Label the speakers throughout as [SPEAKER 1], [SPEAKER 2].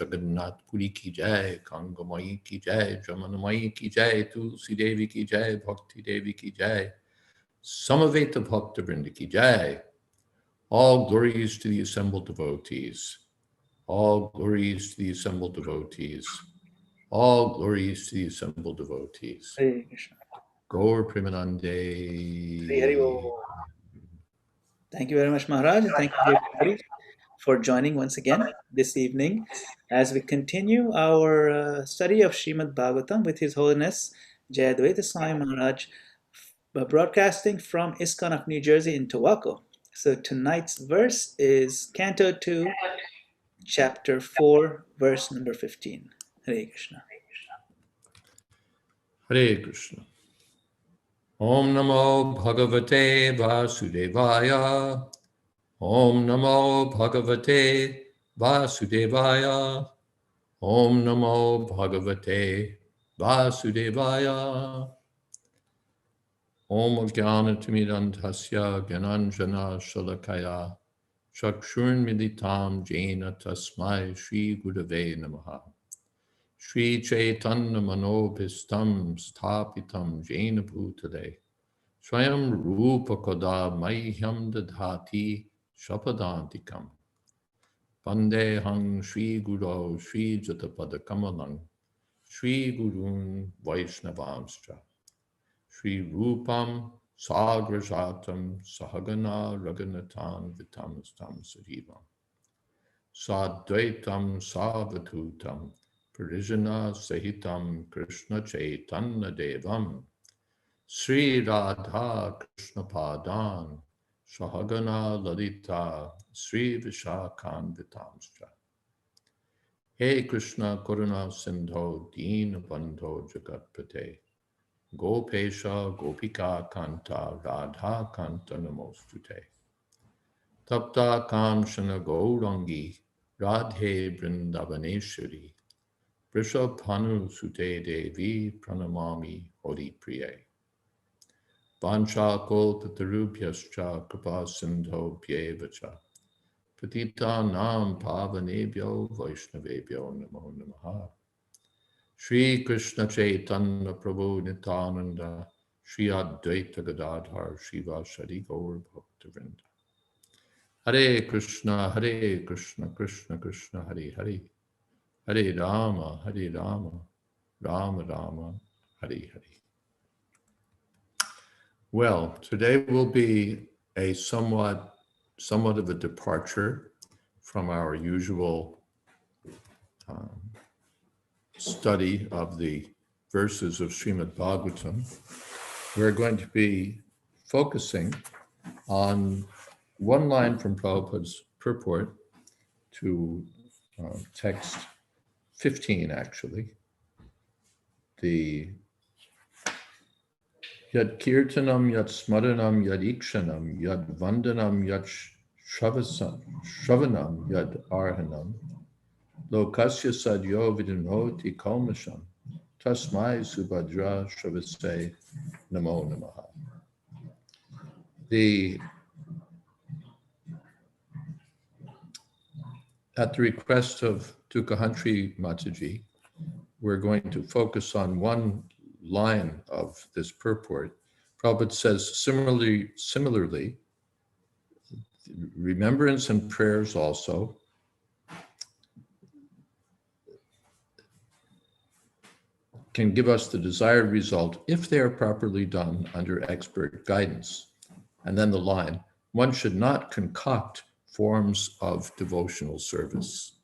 [SPEAKER 1] Jagannath Puri ki jai, Kangamai ki jai, Jamanamai ki jai, Tulsi Devi ki jai, Bhakti Devi ki jai, Samaveta Bhakta Vrinda ki jai. All glories to the assembled devotees. All glories to the assembled devotees. All glories to the assembled devotees.
[SPEAKER 2] Hare Krishna.
[SPEAKER 1] Gaur
[SPEAKER 2] Hare
[SPEAKER 1] Premanande.
[SPEAKER 2] Bol. Thank you very much, Maharaj, and thank you everybody for joining once again this evening as we continue our study of Srimad Bhagavatam with His Holiness Jayadvaita Swami Maharaj, broadcasting from ISKCON of New Jersey in Towaco. So tonight's verse is Canto 2, Chapter 4, verse number 15. Hare Krishna.
[SPEAKER 1] Hare Krishna. Om Namo Bhagavate Vasudevaya. Om Namo Bhagavate Vasudevaya. Om Namo Bhagavate Vasudevaya. Om Jnanatimidandhasya Gyananjana Shalakaya Chakshurn Militam Jena Tasmai Shri Gurave Namaha. Shri Chaitanya Manobhistam Sthapitam Jena Bhutale Swayam Rupa Koda Mahyam Dadhati Shapadantikam Pandehang Shri Guru Shri Jatapada Kamalang Shri Gurun Vaishnavamscha Shri Rupam Sagrajatam Sahagana Raganatan Vitamastam Sarivam Sadvaitam Savatutam Parijana Sahitam Krishna Chaitanya Devam Sri Radha Krishna Padan Sahagana Lalita Sri Vishakhan Vitamscha He Krishna Karuna Sindho Deen Bandho Jagatpate Gopesha Gopika Kanta Radha Kanta Namostute Tapta Kamshana Gaurangi Radhe Vrindavaneshwari Vrishabhanu Sute Devi Pranamami Hori Priye Vancha Kolpatarubhyascha Kripa Sindho Pyevacha Patita Nam Pavanebhyo Vaishnavebhyo Namo Namaha Shri Krishna Chaitanya Prabhu Nityananda Shri Advaita Gadadhar Shiva Shadi Gaur Bhaktivinoda Hare Krishna Krishna Krishna Hare Hare Hare Rama Rama Rama Hare Hare. Well, today will be a somewhat of a departure from our usual study of the verses of Srimad Bhagavatam. We're going to be focusing on one line from Prabhupada's purport to text 15, actually. The Yad Kirtanam, Yad Smaranam, Yad Ikshanam, Yad Vandanam, Yad Shravanam, Yad Arhanam, Lokasya Sadyo Vidinoti Kalmasham, Tasmai Subhadra Shravase Namo Namaha. At the request of Tukahantri Mataji, we're going to focus on one line of this purport. Prabhupada says, similarly, remembrance and prayers also can give us the desired result if they are properly done under expert guidance. And then the line, one should not concoct forms of devotional service.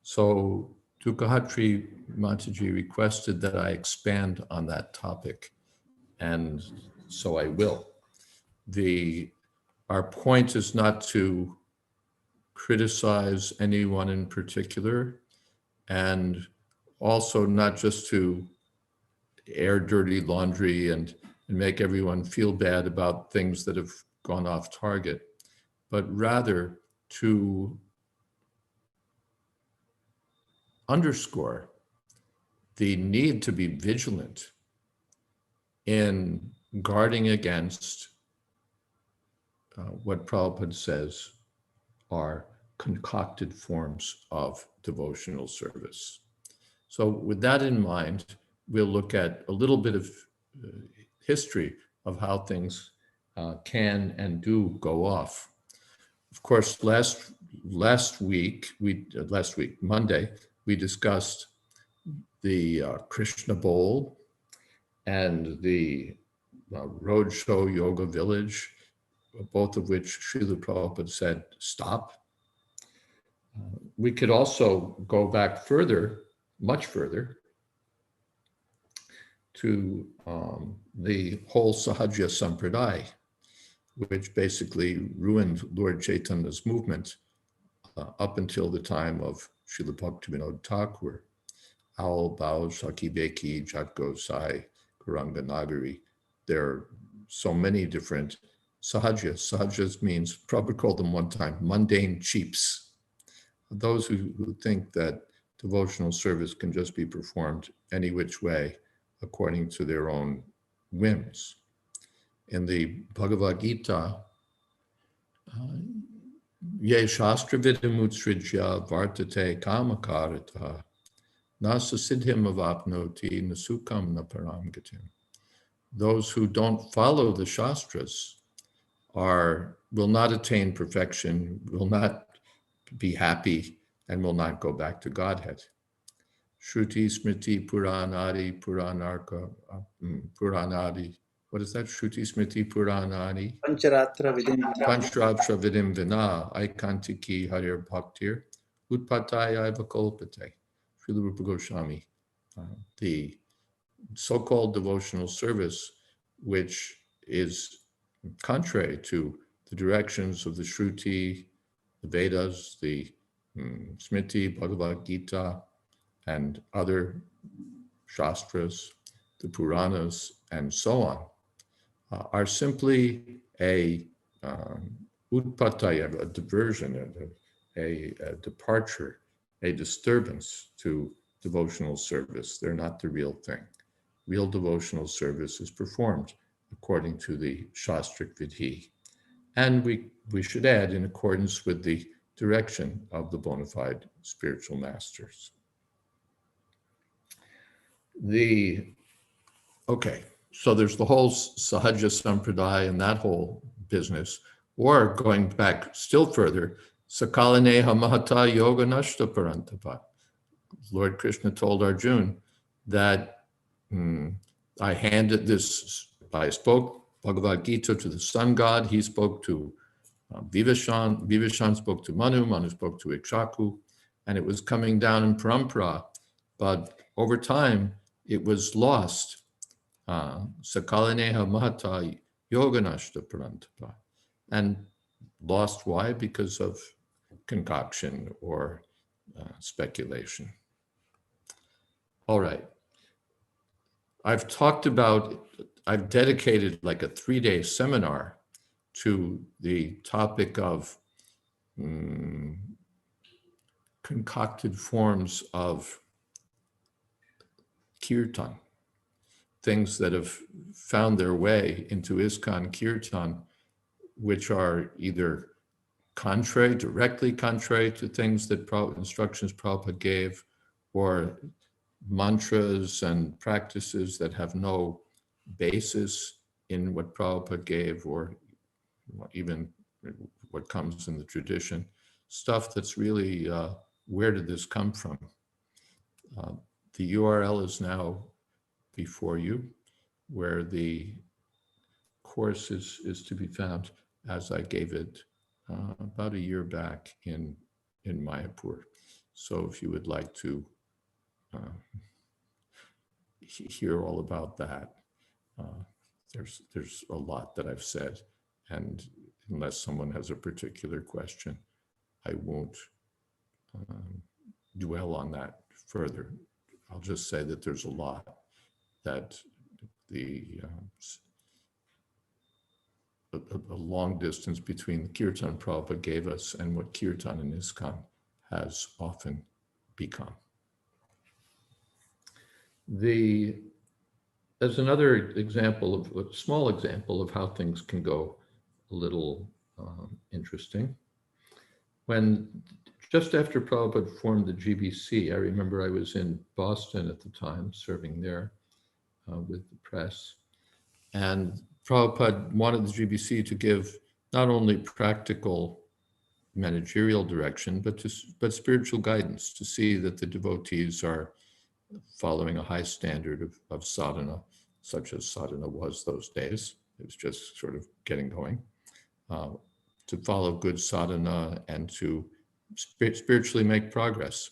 [SPEAKER 1] So Tukahantri Mataji requested that I expand on that topic, and so I will. Our point is not to criticize anyone in particular, and also not just to air dirty laundry and make everyone feel bad about things that have gone off target, but rather to underscore the need to be vigilant in guarding against what Prabhupada says are concocted forms of devotional service. So with that in mind, we'll look at a little bit of history of how things can and do go off. Of course, last week, Monday, we discussed the Krishna Bowl and the Roadshow Yoga Village, both of which Srila Prabhupada said, stop. We could also go back further, much further, to the whole Sahaja Sampradaya, which basically ruined Lord Chaitanya's movement up until the time of Srila Bhaktivinoda Thakur, Aul, Bao, Saki Beki, Jat Gosai, Kuranga Nagari. There are so many different Sahajas. Sahajas means, Prabhupada called them one time, mundane cheaps. Those who think that devotional service can just be performed any which way according to their own whims. In the Bhagavad Gita, Ye Shastra Vidamutsrijya Vartate Kamakarita Nasa Siddhim Avapnoti Nasukam Naparam Gatim. Those who don't follow the Shastras will not attain perfection, will not be happy, and will not go back to Godhead. Shruti Smriti Puranadi Puranadi. What is that? Shruti Smriti Puranadi.
[SPEAKER 2] Pancharatra Vidim
[SPEAKER 1] Pancharatra Vidim Vina. Aikantiki Harir Bhaktir. Utpataya Vakolpate. Srila Rupa Goswami. The so-called devotional service, which is contrary to the directions of the Shruti, the Vedas, the Smriti, Bhagavad Gita, and other Shastras, the Puranas, and so on, are simply a utpataya, a diversion, a departure, a disturbance to devotional service. They're not the real thing. Real devotional service is performed according to the Shastric Vidhi. And we should add, in accordance with the direction of the bona fide spiritual masters. So there's the whole Sahaja Sampradaya and that whole business. Or going back still further, Sakalaneha Mahata Yoga Nashta Parantapa. Lord Krishna told Arjuna that I spoke Bhagavad Gita to the sun god, he spoke to Vivashan, Vivashan spoke to Manu, Manu spoke to Ikshaku, and it was coming down in parampara, but over time it was lost. Sakalaneha Mahata Yoganashta Parantapa. And lost why? Because of concoction or speculation. All right. I've dedicated like a 3-day seminar to the topic of concocted forms of kirtan, things that have found their way into ISKCON kirtan, which are either directly contrary to things that instructions Prabhupada gave, or mantras and practices that have no basis in what Prabhupada gave, or even what comes in the tradition. Stuff that's really, where did this come from? The URL is now before you, where the course is to be found as I gave it about a year back in Mayapur. So if you would like to hear all about that, there's a lot that I've said, and unless someone has a particular question, I won't dwell on that further. I'll just say that there's a lot that a long distance between the kirtan Prabhupada gave us and what kirtan in ISKCON has often become. As another example a small example of how things can go a little interesting. when just after Prabhupada formed the GBC, I remember I was in Boston at the time, serving there with the press. And Prabhupada wanted the GBC to give not only practical managerial direction, but spiritual guidance to see that the devotees are following a high standard of sadhana, such as sadhana was those days. It was just sort of getting going. To follow good sadhana and to spiritually make progress.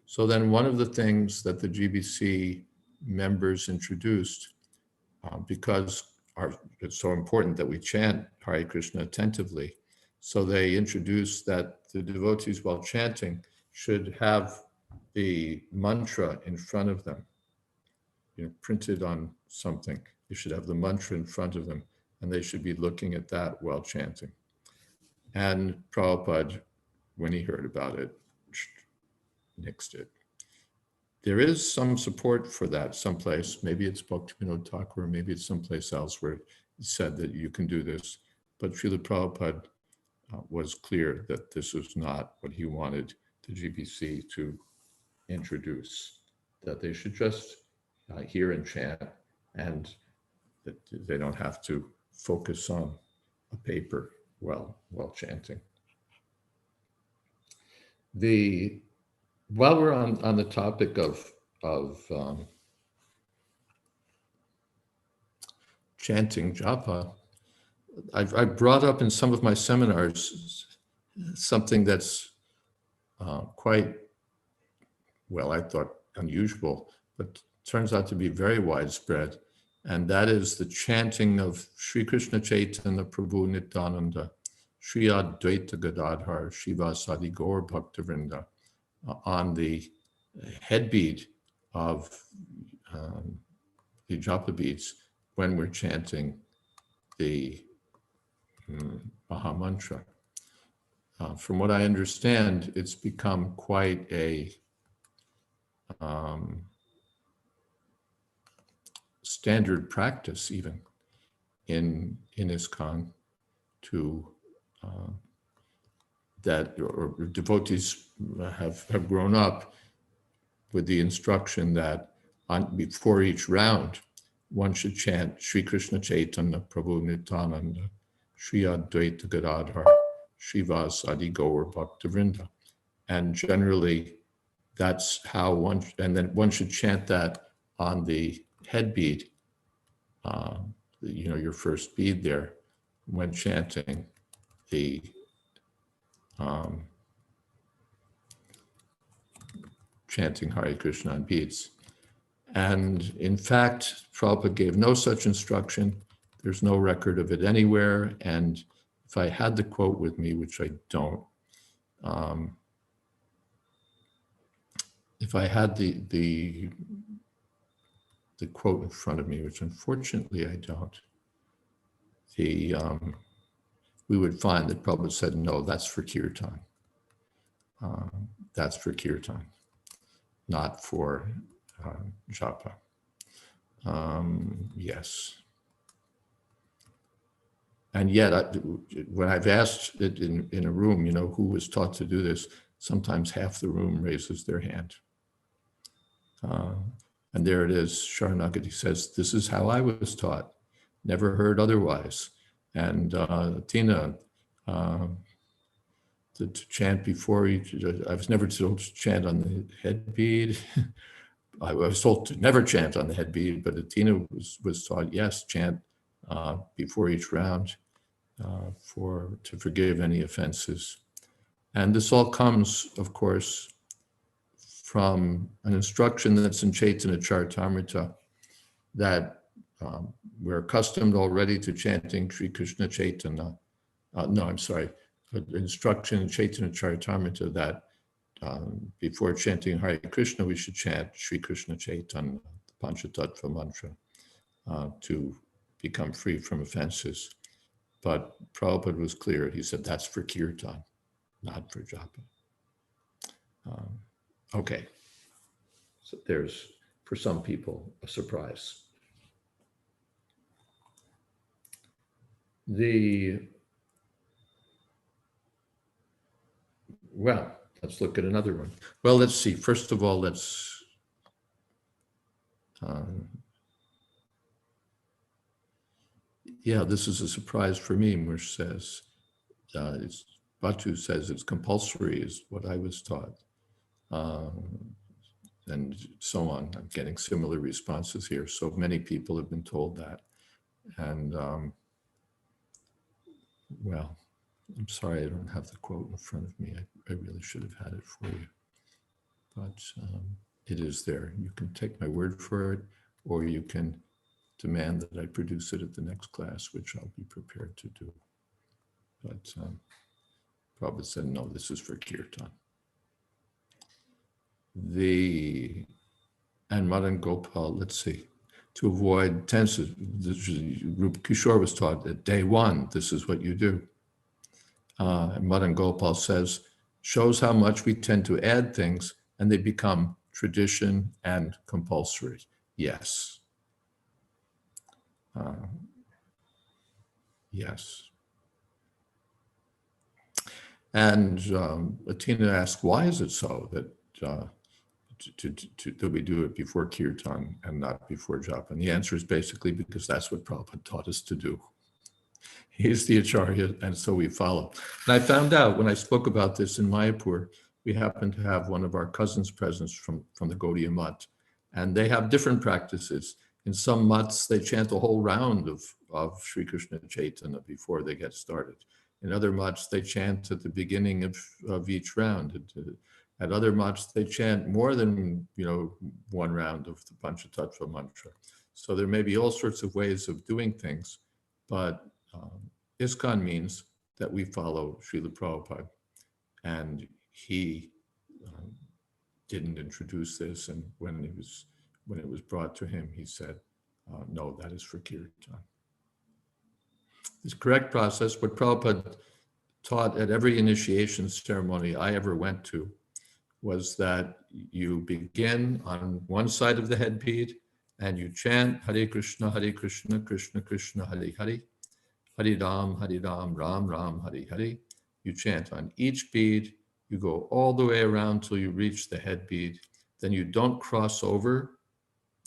[SPEAKER 1] So then one of the things that the GBC members introduced, because it's so important that we chant Hare Krishna attentively, so they introduced that the devotees, while chanting, should have the mantra in front of them, printed on something. You should have the mantra in front of them, and they should be looking at that while chanting. And Prabhupada, when he heard about it, nixed it. There is some support for that someplace. Maybe it's Bhaktivinoda Thakur, or maybe it's someplace else where it said that you can do this. But Srila Prabhupada was clear that this was not what he wanted the GBC to introduce, that they should just hear and chant, and that they don't have to focus on a paper while chanting. While we're on the topic of chanting japa, I brought up in some of my seminars something that's quite, well, I thought unusual, but turns out to be very widespread, and that is the chanting of Sri Krishna Chaitanya Prabhu Nityananda, Sri Jayadvaita Gadadhar, Shiva Sadi Gaur Bhaktivinoda, on the head bead of the japa beads when we're chanting the Maha Mantra. From what I understand, it's become quite a standard practice even in ISKCON to that, or devotees have grown up with the instruction that before each round, one should chant Sri Krishna Chaitanya Prabhu Nityananda, Sri Advaita Gadadhar, Shiva Sadi Gaur Bhaktivinoda. And generally, that's how and then one should chant that on the head bead, your first bead there, when chanting the chanting Hare Krishna on beads. And in fact, Prabhupada gave no such instruction. There's no record of it anywhere. And if I had the quote with me, which I don't, if I had the quote in front of me, which unfortunately I don't, we would find that Prabhupada said, no, that's for kirtan. That's for kirtan, not for japa. Yes. And yet, when I've asked it in a room, who was taught to do this, sometimes half the room raises their hand. And there it is, Sharanagati says, this is how I was taught, never heard otherwise. And Tina, to chant before each, I was never told to chant on the head bead. I was told to never chant on the head bead, but Athena was taught, yes, chant before each round to forgive any offenses. And this all comes, of course, from an instruction that's in Chaitanya Charitamrita, that we're accustomed already to chanting Sri Krishna Chaitanya. Instruction in Chaitanya Charitamrita that before chanting Hare Krishna, we should chant Sri Krishna Chaitanya, the Panchatattva mantra, to become free from offenses. But Prabhupada was clear. He said, that's for kirtan, not for japa. Okay. So there's, for some people, a surprise. Well, let's look at another one. Well, let's see. First of all, let's yeah, this is a surprise for me, which says, Batu says it's compulsory is what I was taught. And so on. I'm getting similar responses here. So many people have been told that. And well, I'm sorry I don't have the quote in front of me. I really should have had it for you. But it is there. You can take my word for it, or you can demand that I produce it at the next class, which I'll be prepared to do. But Prabhupada said, no, this is for Kirtan. And Madan Gopal, let's see, to avoid tenses, Rupa Kishore was taught that day one, this is what you do. And Madan Gopal says, shows how much we tend to add things and they become tradition and compulsory. Yes. Yes. And Atina asked, why is it so that that we do it before Kirtan and not before Japa? And the answer is basically because that's what Prabhupada taught us to do. He's the Acharya, and so we follow. And I found out when I spoke about this in Mayapur, we happened to have one of our cousins present from the Gaudiya Mutt, and they have different practices. In some mutts, they chant a whole round of Sri Krishna Chaitanya before they get started. In other mutts, they chant at the beginning of each round. At other mutts, they chant more than one round of the Panchatattva mantra. So there may be all sorts of ways of doing things, but ISKCON means that we follow Srila Prabhupada, and he didn't introduce this. And when it was brought to him, he said, "No, that is for Kirtan." This correct process, what Prabhupada taught at every initiation ceremony I ever went to, was that you begin on one side of the head bead and you chant Hare Krishna, Krishna Krishna, Hare Hare. Hare Ram, Ram Ram, Hare Hare. You chant on each bead. You go all the way around till you reach the head bead. Then you don't cross over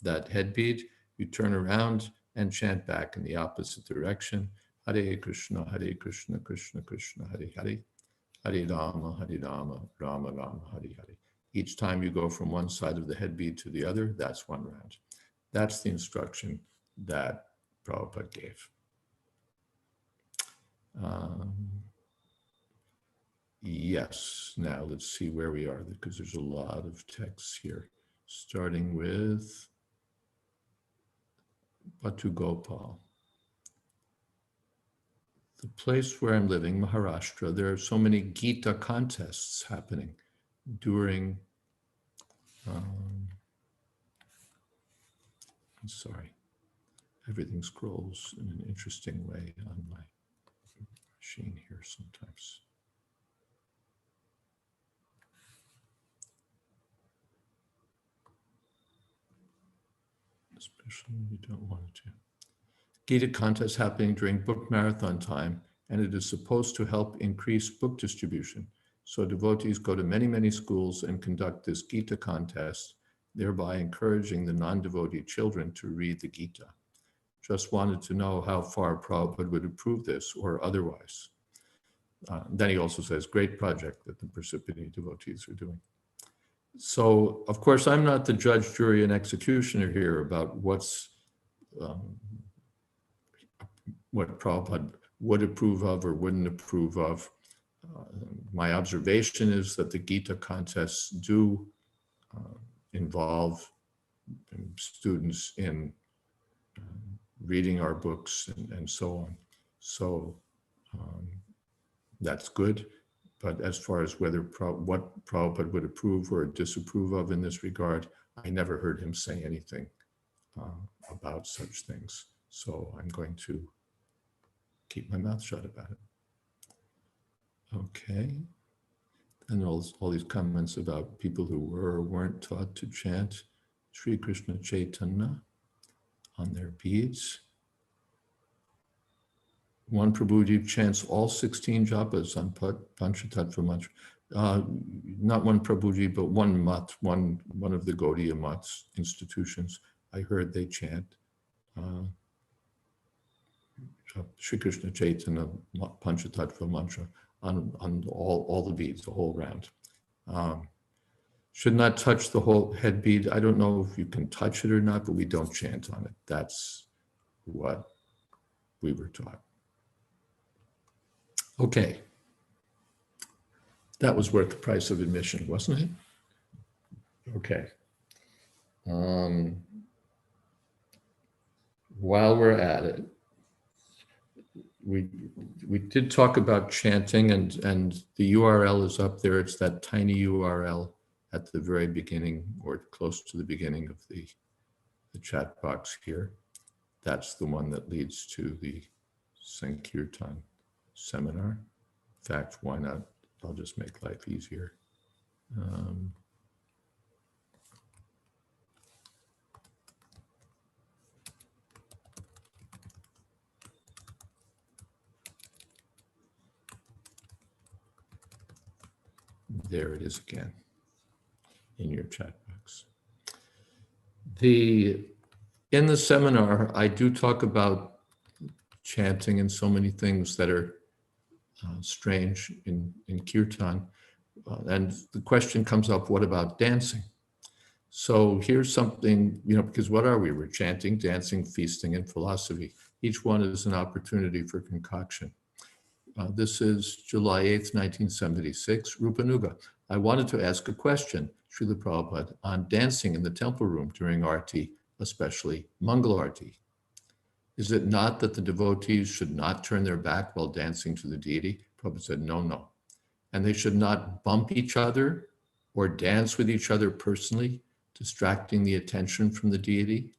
[SPEAKER 1] that head bead. You turn around and chant back in the opposite direction. Hare Krishna, Krishna Krishna, Hare Hare. Hare Rama, Rama Rama, Hare Hare. Each time you go from one side of the head bead to the other, that's one round. That's the instruction that Prabhupada gave. Yes, now let's see where we are, because there's a lot of texts here, starting with Batu Gopal. The place where I'm living, Maharashtra, there are so many Gita contests happening during, I'm sorry, everything scrolls in an interesting way on my machine here sometimes. Especially when you don't want it to. Gita contest happening during book marathon time, and it is supposed to help increase book distribution. So devotees go to many, many schools and conduct this Gita contest, thereby encouraging the non-devotee children to read the Gita. Just wanted to know how far Prabhupada would approve this or otherwise. Then he also says, great project that the Parsippany devotees are doing. So, of course, I'm not the judge, jury, and executioner here about what Prabhupada would approve of or wouldn't approve of. My observation is that the Gita contests do involve students in reading our books and so on. So that's good. But as far as what Prabhupada would approve or disapprove of in this regard, I never heard him say anything about such things. So I'm going to keep my mouth shut about it. Okay. And all these comments about people who were or weren't taught to chant Sri Krishna Chaitanya on their beads. One Prabhuji chants all 16 japas on Panchatattva mantra. uh, not one Prabhuji, but one mutt, one of the Gaudiya mutts, institutions. I heard they chant Shri Krishna Chaitanya Panchatattva mantra on all the beads, the whole round. Should not touch the whole head bead. I don't know if you can touch it or not, but we don't chant on it. That's what we were taught. Okay. That was worth the price of admission, wasn't it? Okay. While we're at it, we did talk about chanting, and the URL is up there. It's that tiny URL at the very beginning, or close to the beginning of the chat box here. That's the one that leads to the Sankirtan seminar. In fact, why not? I'll just make life easier. There it is again in your chat box. In the seminar, I do talk about chanting and so many things that are strange in kirtan. And the question comes up, what about dancing? So here's something, because what are we? We're chanting, dancing, feasting, and philosophy. Each one is an opportunity for concoction. This is July 8th, 1976, Rupanuga. I wanted to ask a question, Srila Prabhupada, on dancing in the temple room during Arti, especially Mangal Arti. Is it not that the devotees should not turn their back while dancing to the deity? Prabhupada said, no. And they should not bump each other or dance with each other personally, distracting the attention from the deity?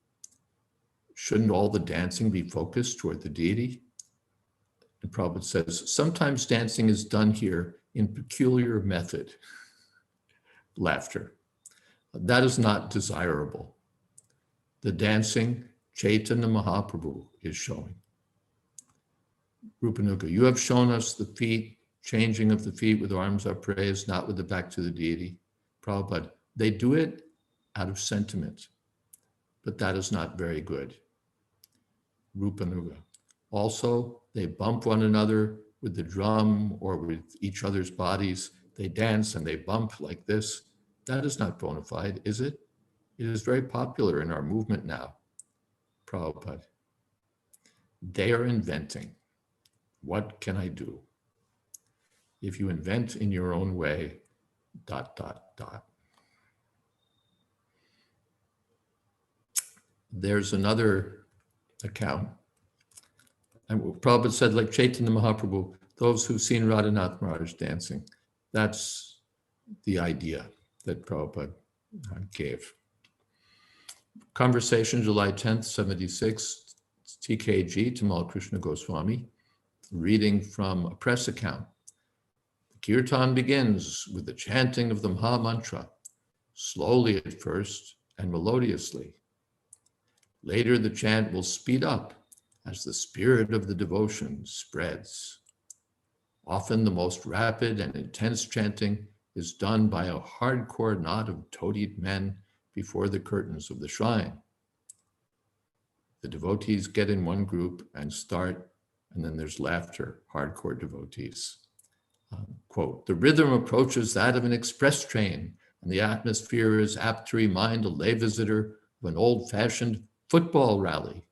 [SPEAKER 1] Shouldn't all the dancing be focused toward the deity? And Prabhupada says, sometimes dancing is done here in peculiar method. Laughter. That is not desirable. The dancing Chaitanya Mahaprabhu is showing. Rupanuga, you have shown us the feet, changing of the feet with arms upraised, not with the back to the deity. Prabhupada, they do it out of sentiment, but that is not very good. Rupanuga. Also, they bump one another with the drum or with each other's bodies. They dance and they bump like this. That is not bona fide, is it? It is very popular in our movement now. Prabhupada. They are inventing. What can I do? If you invent in your own way, ... There's another account. And Prabhupada said, like Chaitanya Mahaprabhu, those who've seen Radhanath Maharaj dancing, that's the idea that Prabhupada gave. Conversation, July 10th, 76, TKG, Tamal Krishna Goswami, reading from a press account. The kirtan begins with the chanting of the Maha Mantra, slowly at first and melodiously. Later, the chant will speed up as the spirit of the devotion spreads. Often the most rapid and intense chanting is done by a hardcore knot of toadied men before the curtains of the shrine. The devotees get in one group and start, and then there's laughter, hardcore devotees. Quote, the rhythm approaches that of an express train, and the atmosphere is apt to remind a lay visitor of an old-fashioned football rally.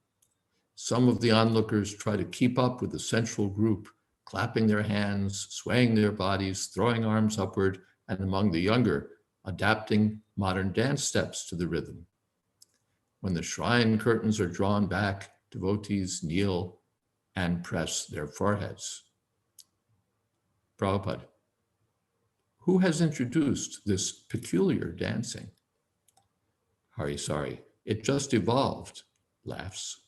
[SPEAKER 1] Some of the onlookers try to keep up with the central group, clapping their hands, swaying their bodies, throwing arms upward, and among the younger, adapting modern dance steps to the rhythm. When the shrine curtains are drawn back, devotees kneel and press their foreheads. Prabhupada, who has introduced this peculiar dancing? Harisari, it just evolved, laughs.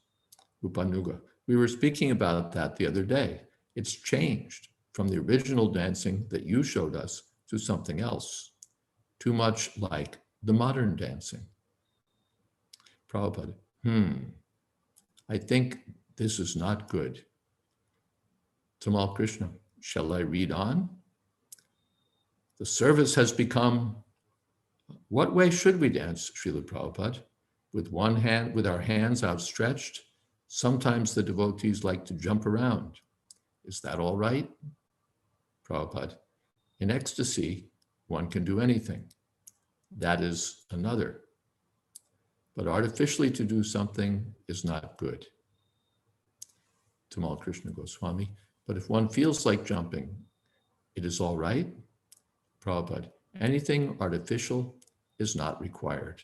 [SPEAKER 1] Rupanuga, we were speaking about that the other day. It's changed from the original dancing that you showed us to something else, too much like the modern dancing. Prabhupada, I think this is not good. Tamal Krishna, shall I read on? The service has become, what way should we dance, Srila Prabhupada? With one hand, with our hands outstretched? Sometimes the devotees like to jump around. Is that all right? Prabhupada, in ecstasy, one can do anything. That is another. But artificially to do something is not good. Tamal Krishna Goswami, but if one feels like jumping, it is all right. Prabhupada, anything artificial is not required.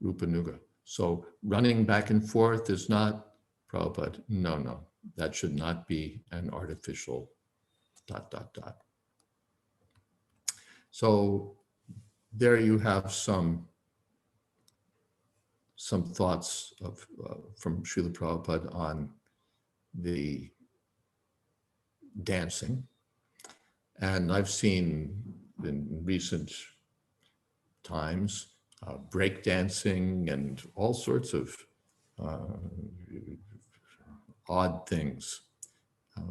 [SPEAKER 1] Rupanuga. So running back and forth is not, Prabhupada, no, that should not be an artificial ... So there you have some thoughts of from Srila Prabhupada on the dancing. And I've seen in recent times break dancing and all sorts of odd things.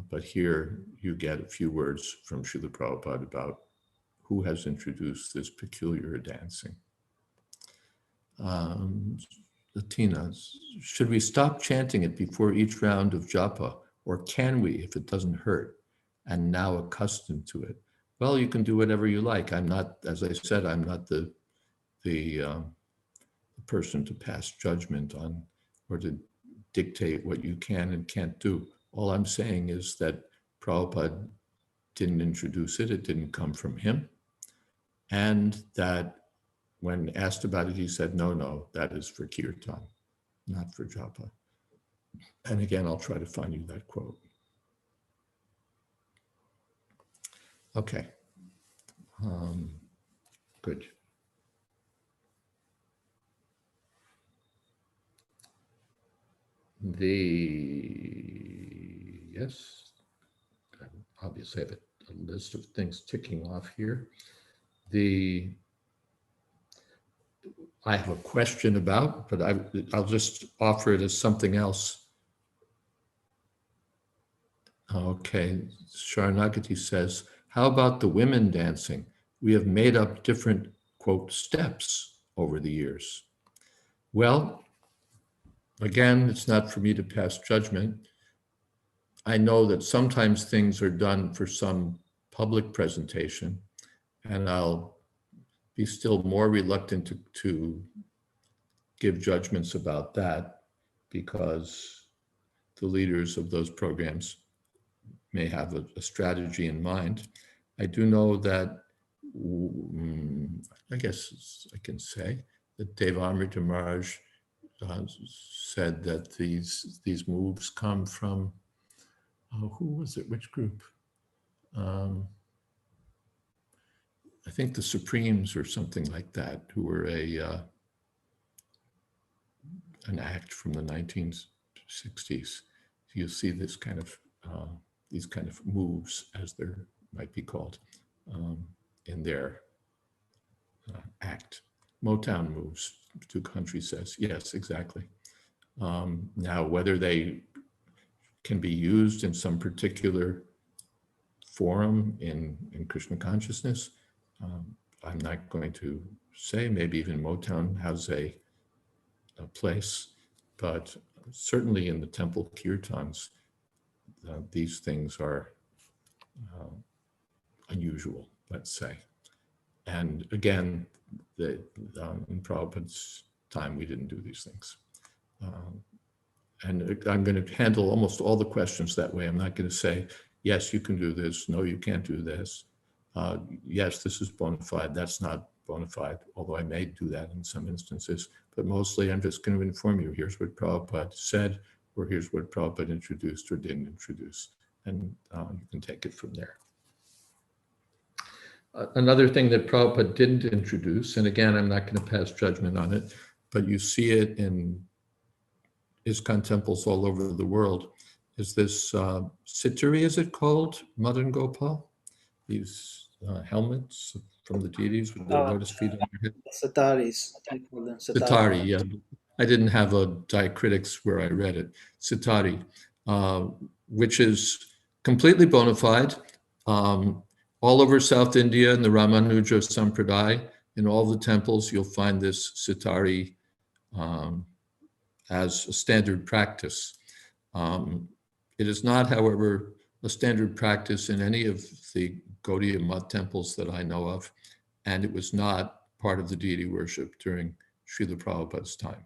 [SPEAKER 1] But here you get a few words from Srila Prabhupada about who has introduced this peculiar dancing. Latina, should we stop chanting it before each round of japa, or can we if it doesn't hurt and now accustomed to it? Well, you can do whatever you like. I'm not, as I said, I'm not the person to pass judgment on or to dictate what you can and can't do. All I'm saying is that Prabhupada didn't introduce it, it didn't come from him, and that when asked about it, he said, no, that is for kirtan, not for japa. And again, I'll try to find you that quote. Okay, good. Yes, obviously I have a list of things ticking off here. I have a question about, but I'll just offer it as something else. Okay, Sharanagati says, how about the women dancing? We have made up different, quote, steps over the years. Well, again, it's not for me to pass judgment. I know that sometimes things are done for some public presentation, and I'll be still more reluctant to give judgments about that because the leaders of those programs may have a strategy in mind. I do know that, I guess I can say, that Devamrita Maharaj said that these moves come from, who was it, which group? I think the Supremes or something like that, who were an act from the 1960s. You'll see this kind of these kind of moves, as they might be called, in their act. Motown moves, to country says. Yes, exactly. Now, whether they can be used in some particular forum in Krishna consciousness, I'm not going to say. Maybe even Motown has a place, but certainly in the temple kirtans, these things are unusual, let's say. And again, in Prabhupada's time, we didn't do these things. And I'm going to handle almost all the questions that way. I'm not going to say, yes, you can do this. No, you can't do this. Yes, this is bona fide. That's not bona fide, although I may do that in some instances. But mostly I'm just going to inform you, here's what Prabhupada said, or here's what Prabhupada introduced or didn't introduce. And you can take it from there. Another thing that Prabhupada didn't introduce, and again, I'm not going to pass judgment on it, but you see it in ISKCON temples all over the world, is this Sitari, is it called, Madan Gopal? These helmets from the deities with the lotus feet on their head.
[SPEAKER 2] Sitaris, I call them
[SPEAKER 1] Sitari, yeah. I didn't have a diacritics where I read it. Sitari, which is completely bona fide. All over South India in the Ramanuja Sampradaya, in all the temples, you'll find this sitari as a standard practice. It is not, however, a standard practice in any of the Gaudiya Math temples that I know of, and it was not part of the deity worship during Srila Prabhupada's time.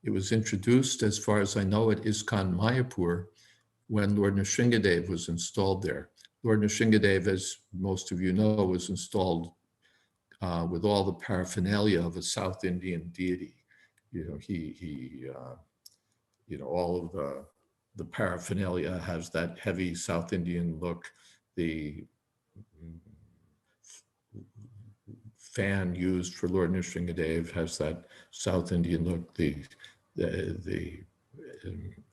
[SPEAKER 1] It was introduced, as far as I know, at ISKCON Mayapur when Lord Nrsingadev was installed there. Lord Nrsingadev, as most of you know, was installed with all the paraphernalia of a South Indian deity. You know, all of the paraphernalia has that heavy South Indian look. The fan used for Lord Nrsingadev has that South Indian look. The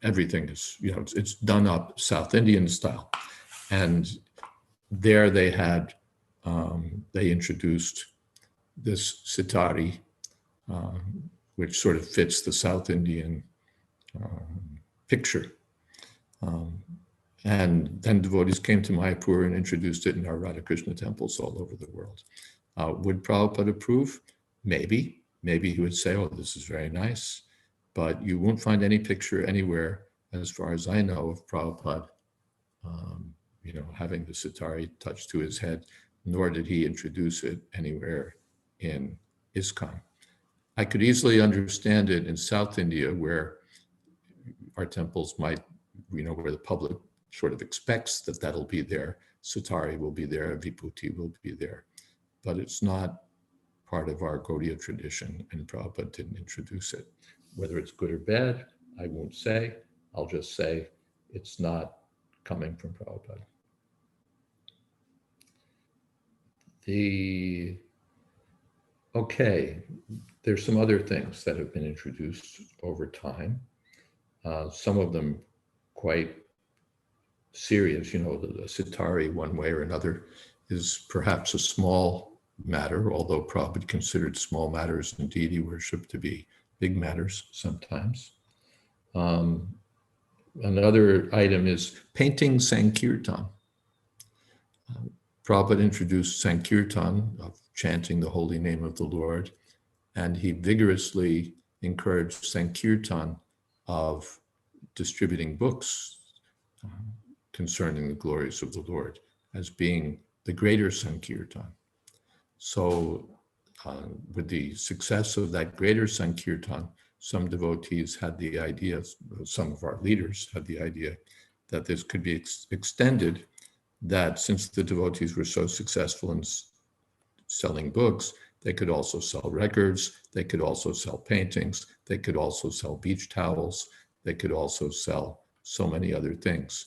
[SPEAKER 1] everything is, you know, it's done up South Indian style. And there they had, they introduced this sitari, which sort of fits the South Indian picture. And then devotees came to Mayapur and introduced it in our Radha Krishna temples all over the world. Would Prabhupada approve? Maybe. Maybe he would say, oh, this is very nice. But you won't find any picture anywhere, as far as I know, of Prabhupada, you know, having the sitari touched to his head, nor did he introduce it anywhere in ISKCON. I could easily understand it in South India, where our temples might, you know, where the public sort of expects that that'll be there. Sitari will be there, Vibhuti will be there. But it's not part of our Gaudiya tradition, and Prabhupada didn't introduce it. Whether it's good or bad, I won't say. I'll just say it's not coming from Prabhupada. Okay, there's some other things that have been introduced over time. Some of them quite serious, you know, the sitari one way or another is perhaps a small matter, although Prabhupada considered small matters in deity worship to be big matters sometimes. Another item is painting Sankirtan. Prabhupada introduced Sankirtan, of chanting the holy name of the Lord, and he vigorously encouraged Sankirtan of distributing books concerning the glories of the Lord as being the greater Sankirtan. So with the success of that greater Sankirtan, some devotees had the idea, some of our leaders had the idea that this could be extended, that since the devotees were so successful in selling books, they could also sell records, they could also sell paintings, they could also sell beach towels, they could also sell so many other things.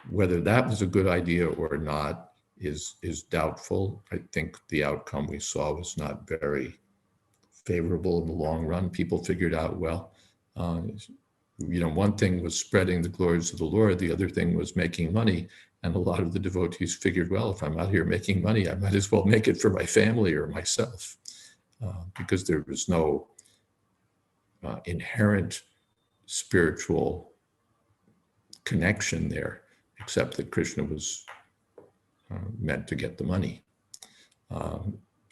[SPEAKER 1] Whether that was a good idea or not is doubtful. I think the outcome we saw was not very favorable in the long run. People figured out, well, you know, one thing was spreading the glories of the Lord, the other thing was making money. And a lot of the devotees figured, well, if I'm out here making money, I might as well make it for my family or myself, because there was no inherent spiritual connection there, except that Krishna was meant to get the money.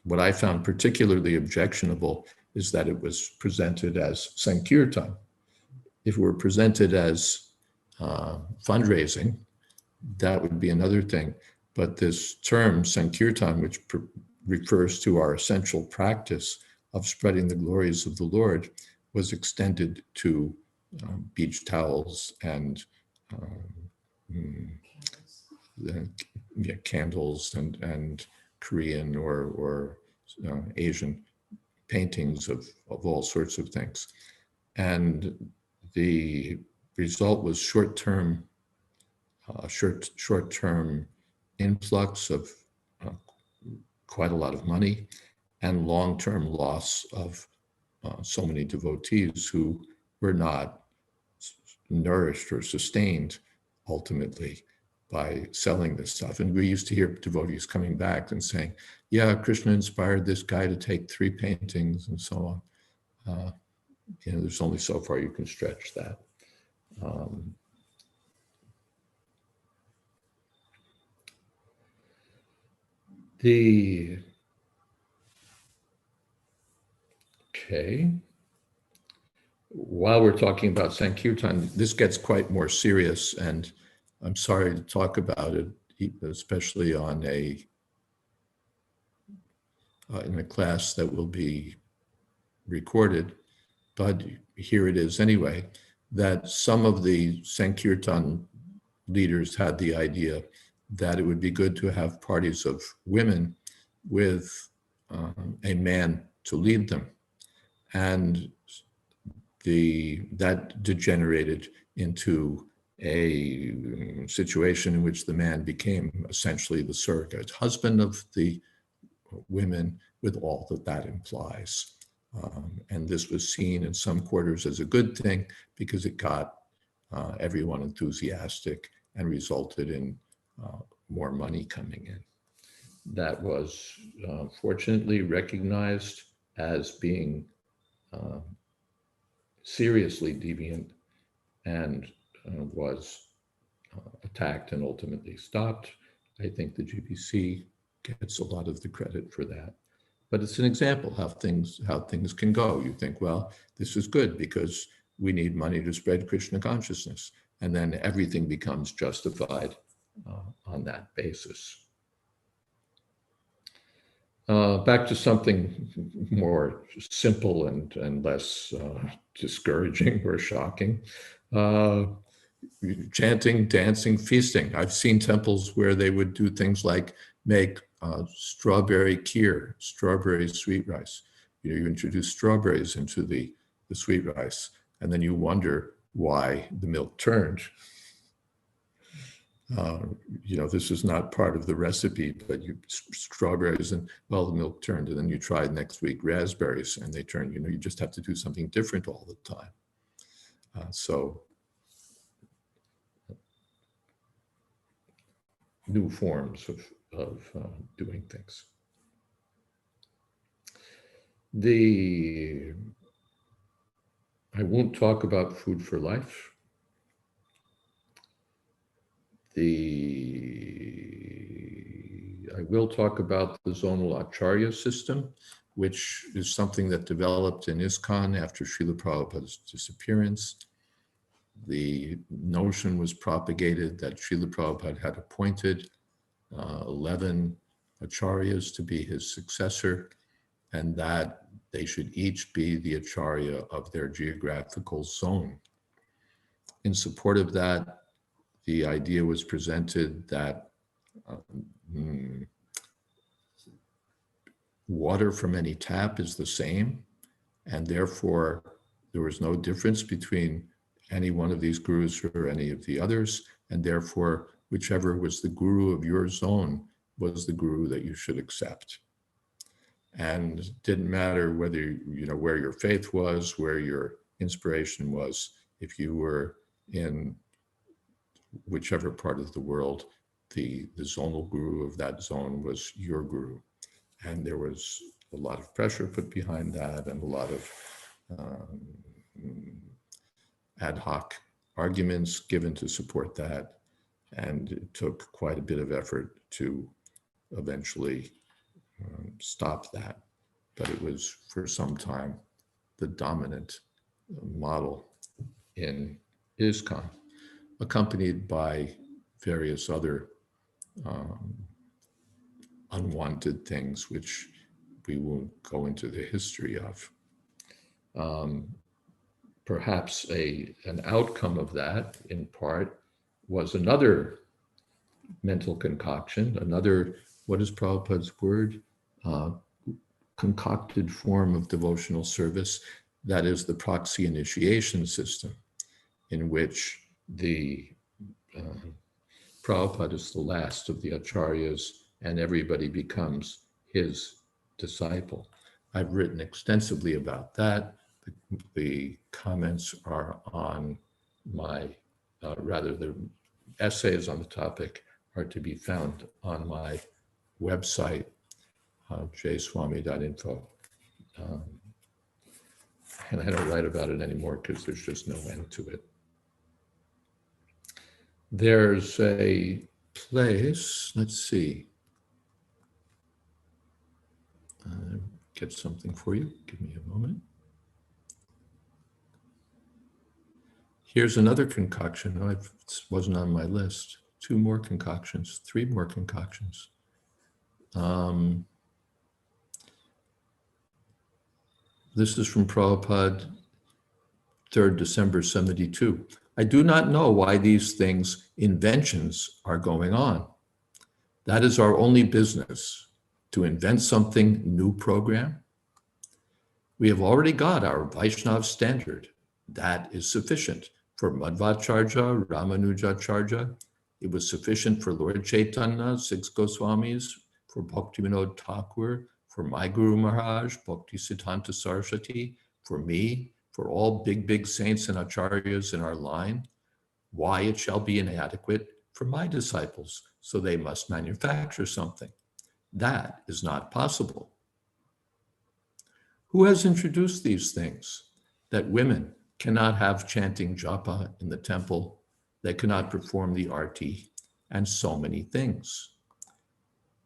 [SPEAKER 1] What I found particularly objectionable is that it was presented as Sankirtan. If it were presented as fundraising, that would be another thing. But this term, Sankirtan, which refers to our essential practice of spreading the glories of the Lord, was extended to beach towels and candles and Korean or Asian paintings of all sorts of things. And the result was short-term influx of quite a lot of money and long-term loss of so many devotees who were not nourished or sustained ultimately by selling this stuff. And we used to hear devotees coming back and saying, yeah, Krishna inspired this guy to take 3 paintings and so on. You know, there's only so far you can stretch that. The okay. While we're talking about Sankirtan, this gets quite more serious, and I'm sorry to talk about it, especially on in a class that will be recorded. But here it is anyway. That some of the Sankirtan leaders had the idea that it would be good to have parties of women with a man to lead them, and that degenerated into a situation in which the man became essentially the surrogate husband of the women, with all that that implies. And this was seen in some quarters as a good thing because it got everyone enthusiastic and resulted in more money coming in. That was fortunately recognized as being seriously deviant and was attacked and ultimately stopped. I think the GBC gets a lot of the credit for that. But it's an example how things can go. You think, well, this is good because we need money to spread Krishna consciousness. And then everything becomes justified on that basis. Back to something more simple and less discouraging or shocking. Chanting, dancing, feasting. I've seen temples where they would do things like make strawberry kheer, strawberry sweet rice. You introduce strawberries into the sweet rice, and then you wonder why the milk turned. This is not part of the recipe, but strawberries and, well, the milk turned, and then you try next week raspberries and they turn. You just have to do something different all the time. So new forms of doing things. I won't talk about food for life. I will talk about the zonal acharya system, which is something that developed in ISKCON after Srila Prabhupada's disappearance. The notion was propagated that Srila Prabhupada had appointed 11 acharyas to be his successor, and that they should each be the acharya of their geographical zone. In support of that, the idea was presented that water from any tap is the same, and therefore there was no difference between any one of these gurus or any of the others, and therefore whichever was the guru of your zone was the guru that you should accept. And it didn't matter whether, where your faith was, where your inspiration was. If you were in whichever part of the world, the zonal guru of that zone was your guru. And there was a lot of pressure put behind that and a lot of ad hoc arguments given to support that. And it took quite a bit of effort to eventually stop that. But it was for some time the dominant model in ISKCON, accompanied by various other unwanted things, which we won't go into the history of. Perhaps an outcome of that, in part, was another mental concoction, another, what is Prabhupada's word? Concocted form of devotional service, that is the proxy initiation system, in which the Prabhupada is the last of the acharyas and everybody becomes his disciple. I've written extensively about that. The comments are on my, the essays on the topic are to be found on my website, jswami.info. And I don't write about it anymore because there's just no end to it. There's a place, let's see. get something for you. Give me a moment. Here's another concoction. Oh, it wasn't on my list. 2 more concoctions, 3 more concoctions. This is from Prabhupada, 3rd December 72. I do not know why these things, inventions, are going on. That is our only business, to invent something new program. We have already got our Vaishnav standard. That is sufficient for Madhvacharya, Ramanujacharya. It was sufficient for Lord Chaitanya, 6 Goswamis, for Bhaktivinoda Thakur, for my Guru Maharaj, Bhakti Siddhanta Saraswati, for me, for all big saints and acharyas in our line. Why it shall be inadequate for my disciples, so they must manufacture something. That is not possible. Who has introduced these things? That women cannot have chanting japa in the temple, they cannot perform the arti, and so many things.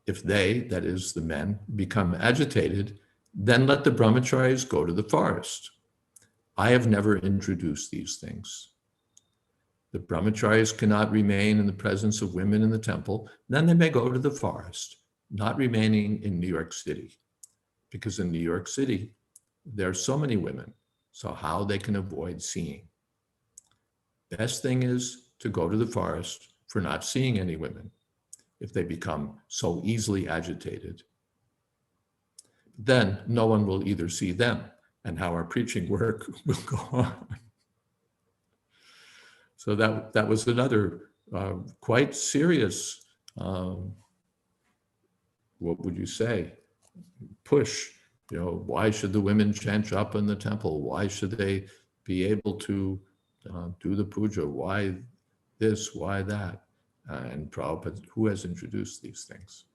[SPEAKER 1] If they, that is the men, become agitated, then let the brahmacharis go to the forest. I have never introduced these things. The brahmacharis cannot remain in the presence of women in the temple, then they may go to the forest, not remaining in New York City. Because in New York City, there are so many women, so how they can avoid seeing. Best thing is to go to the forest for not seeing any women if they become so easily agitated. Then no one will either see them, and how our preaching work will go on. So that was another quite serious, what would you say, push. You know, why should the women chant japa in the temple? Why should they be able to do the puja? Why this? Why that? And Prabhupada, who has introduced these things?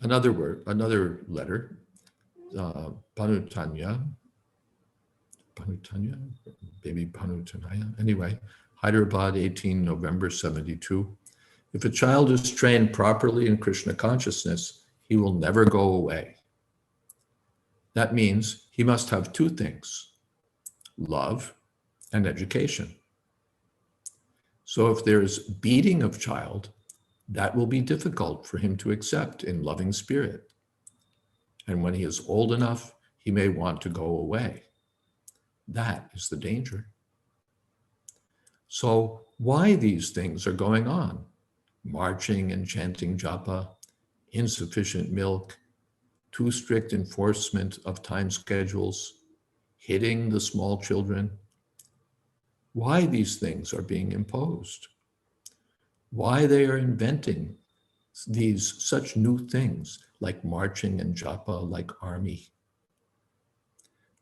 [SPEAKER 1] Another letter, Panutanya, maybe Panutanaya. Anyway, Hyderabad, 18 November 72. If a child is trained properly in Krishna consciousness, he will never go away. That means he must have 2 things, love and education. So if there's beating of child, that will be difficult for him to accept in loving spirit. And when he is old enough, he may want to go away. That is the danger. So why these things are going on? Marching and chanting japa, insufficient milk, too strict enforcement of time schedules, hitting the small children. Why these things are being imposed? Why they are inventing these such new things like marching and japa, like army.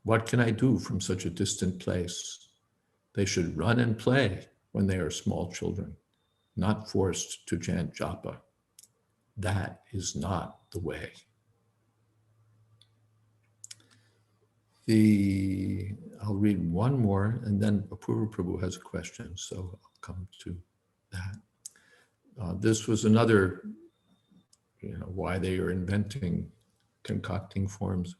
[SPEAKER 1] What can I do from such a distant place? They should run and play when they are small children, not forced to chant japa. That is not the way. I'll read one more, and then Apurva Prabhu has a question, so I'll come to that. This was another, why they are inventing, concocting forms.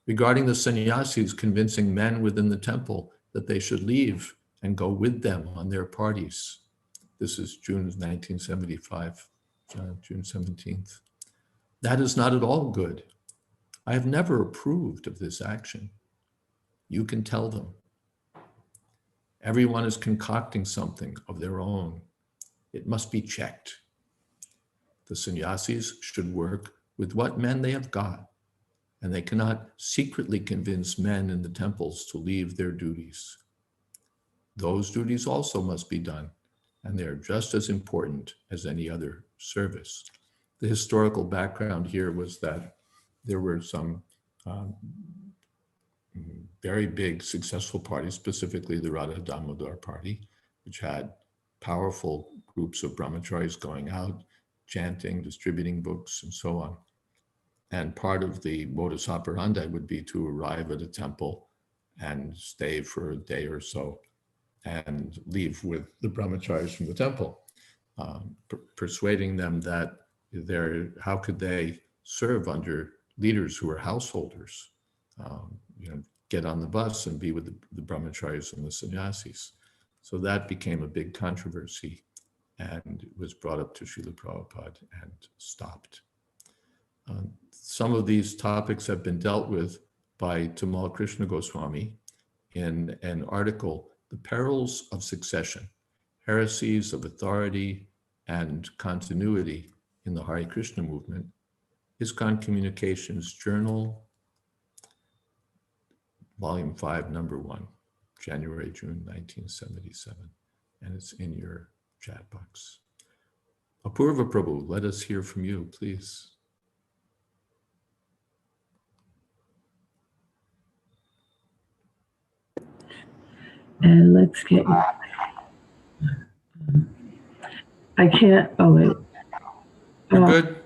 [SPEAKER 1] Regarding the sannyasis convincing men within the temple that they should leave and go with them on their parties. This is June 1975, June 17th. That is not at all good. I have never approved of this action. You can tell them. Everyone is concocting something of their own. It must be checked. The sannyasis should work with what men they have got, and they cannot secretly convince men in the temples to leave their duties. Those duties also must be done, and they are just as important as any other service. The historical background here was that there were some very big successful parties, specifically the Radha Damodar party, which had powerful groups of brahmacharis going out, chanting, distributing books, and so on. And part of the modus operandi would be to arrive at a temple and stay for a day or so and leave with the brahmacharis from the temple, persuading them that how could they serve under leaders who were householders, get on the bus and be with the brahmacharis and the sannyasis. So that became a big controversy, and it was brought up to Srila Prabhupada and stopped. Some of these topics have been dealt with by Tamal Krishna Goswami in an article, The Perils of Succession, Heresies of Authority and Continuity in the Hare Krishna Movement, ISKCON Communications Journal, Volume 5, Number 1, January, June 1977. And it's in your chat box. Apurva Prabhu, let us hear from you, please.
[SPEAKER 3] And let's get. I can't. Oh wait.
[SPEAKER 1] You're good.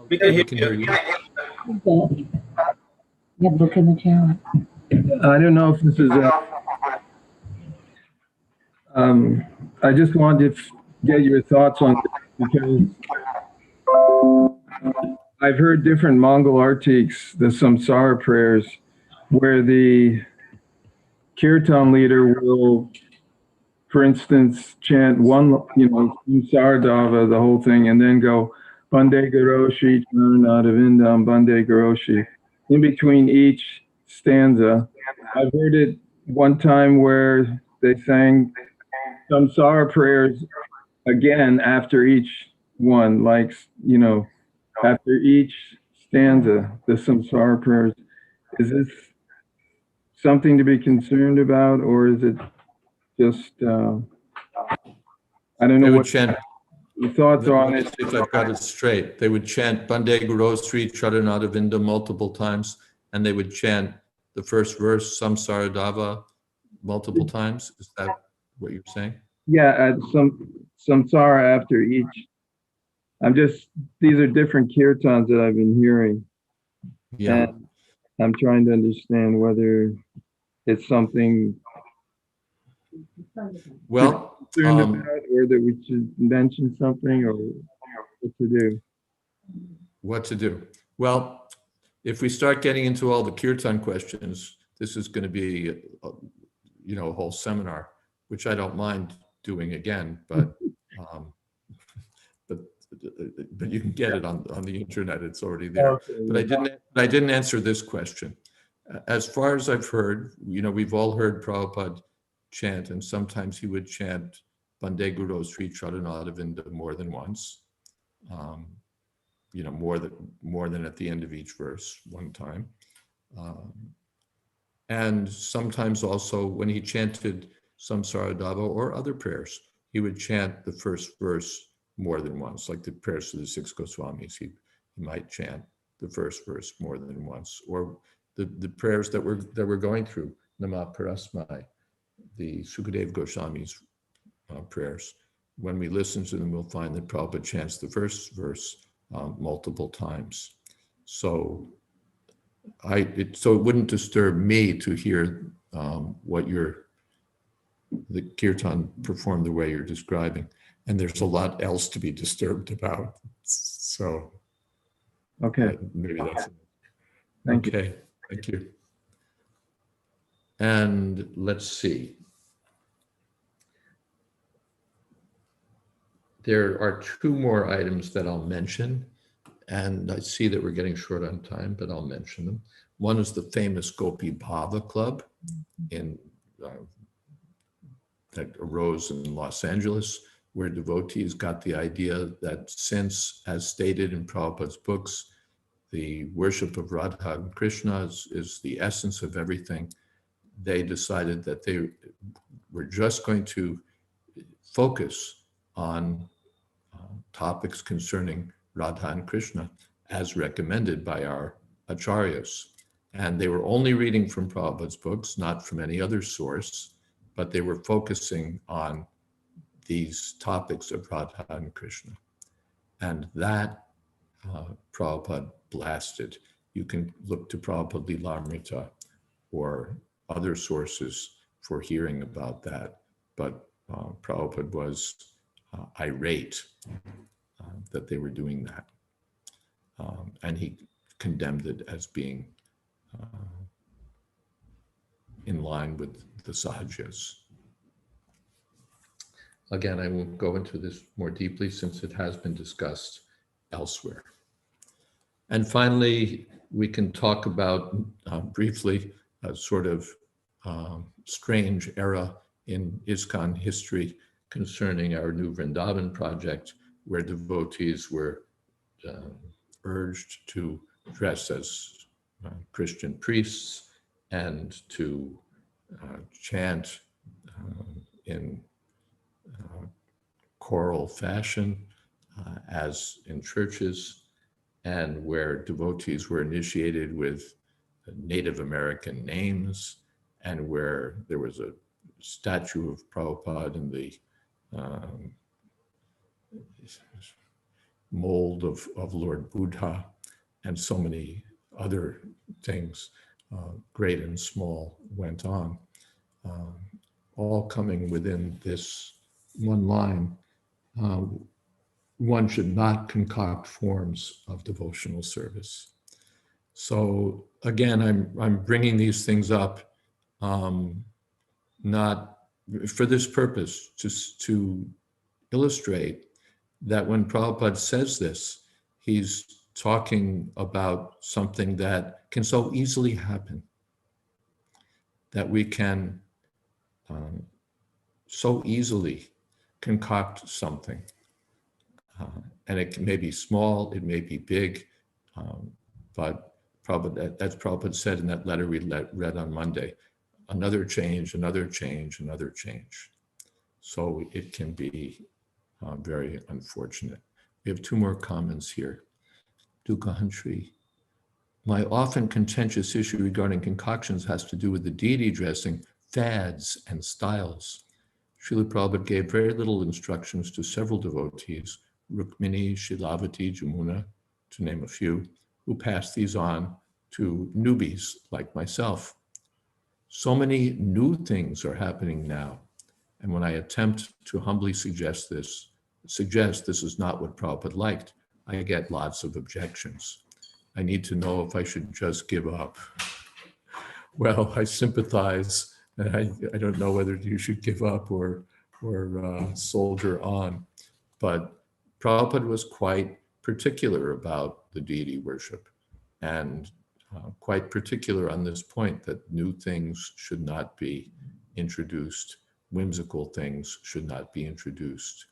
[SPEAKER 2] We can
[SPEAKER 1] We
[SPEAKER 2] hear
[SPEAKER 1] can hear you.
[SPEAKER 3] Good look in the camera.
[SPEAKER 4] I don't know if this is I just wanted to get your thoughts on this because I've heard different Mongol artiks, the samsara prayers, where the kirtan leader will, for instance, chant one, samsara dava, the whole thing, and then go Bande Garoshi, Charanadavindam, Bande Garoshi, in between each stanza. I've heard it one time where they sang samsara prayers again after each one, like, after each stanza, the samsara prayers. Is this something to be concerned about, or is it just, I don't know what the thoughts are on it.
[SPEAKER 1] If I've got it straight, they would chant Bande Guru Sri Charanadavinda multiple times, and they would chant the first verse, Samsara Dava, multiple times. Is that what you're saying?
[SPEAKER 4] Yeah, some samsara after each. These are different kirtans that I've been hearing.
[SPEAKER 1] Yeah.
[SPEAKER 4] And I'm trying to understand whether it's something
[SPEAKER 1] Well,
[SPEAKER 4] concerned about, or that we should mention something, or what to do.
[SPEAKER 1] what to do? Well, if we start getting into all the kirtan questions, this is going to be, a whole seminar, which I don't mind doing again, but but you can get it on the internet. It's already there.
[SPEAKER 4] Okay.
[SPEAKER 1] But I didn't answer this question. As far as I've heard, we've all heard Prabhupada chant, and sometimes he would chant Bande Guru Sri Charanadavinda more than once. More than at the end of each verse one time. And sometimes also when he chanted Samsara Dava or other prayers, he would chant the first verse more than once, like the prayers to the six Goswamis. He might chant the first verse more than once, or the prayers that we're going through, Nama Parasmai, the Sukadev Goswami's prayers. When we listen to them, we'll find that Prabhupada chants the first verse multiple times. So it wouldn't disturb me to hear the kirtan performed the way you're describing. And there's a lot else to be disturbed about. So
[SPEAKER 4] Okay.
[SPEAKER 1] Maybe that's it.
[SPEAKER 4] Thank you.
[SPEAKER 1] Okay, thank you. And let's see. There are two more items that I'll mention, and I see that we're getting short on time, but I'll mention them. One is the famous Gopi Bhava Club that arose in Los Angeles, where devotees got the idea that since, as stated in Prabhupada's books, the worship of Radha and Krishna is the essence of everything, they decided that they were just going to focus on topics concerning Radha and Krishna as recommended by our acharyas. And they were only reading from Prabhupada's books, not from any other source, but they were focusing on these topics of Radha and Krishna. And that Prabhupada blasted. You can look to Prabhupada Lilamrita or other sources for hearing about that. But Prabhupada was irate that they were doing that. and he condemned it as being in line with the Sahajas. Again, I won't go into this more deeply since it has been discussed elsewhere. And finally, we can talk about briefly a sort of strange era in ISKCON history concerning our new Vrindavan project, where devotees were urged to dress as Christian priests and to chant in choral fashion as in churches, and where devotees were initiated with Native American names, and where there was a statue of Prabhupada in the mold of Lord Buddha, and so many other things, great and small, went on, all coming within this one line. One should not concoct forms of devotional service. So again, I'm bringing these things up not for this purpose, just to illustrate that when Prabhupada says this, he's talking about something that can so easily happen, that we can so easily concoct something. And it may be small, it may be big, but that's Prabhupada said in that letter we read on Monday. Another change, another change, another change. So it can be very unfortunate. We have two more comments here. Dukahantri. My often contentious issue regarding concoctions has to do with the deity dressing, fads, and styles. Srila Prabhupada gave very little instructions to several devotees, Rukmini, Shilavati, Jamuna, to name a few, who passed these on to newbies like myself. So many new things are happening now. And when I attempt to humbly suggest this is not what Prabhupada liked, I get lots of objections. I need to know if I should just give up. Well, I sympathize, and I don't know whether you should give up or soldier on. But Prabhupada was quite particular about the deity worship, and quite particular on this point that new things should not be introduced, whimsical things should not be introduced.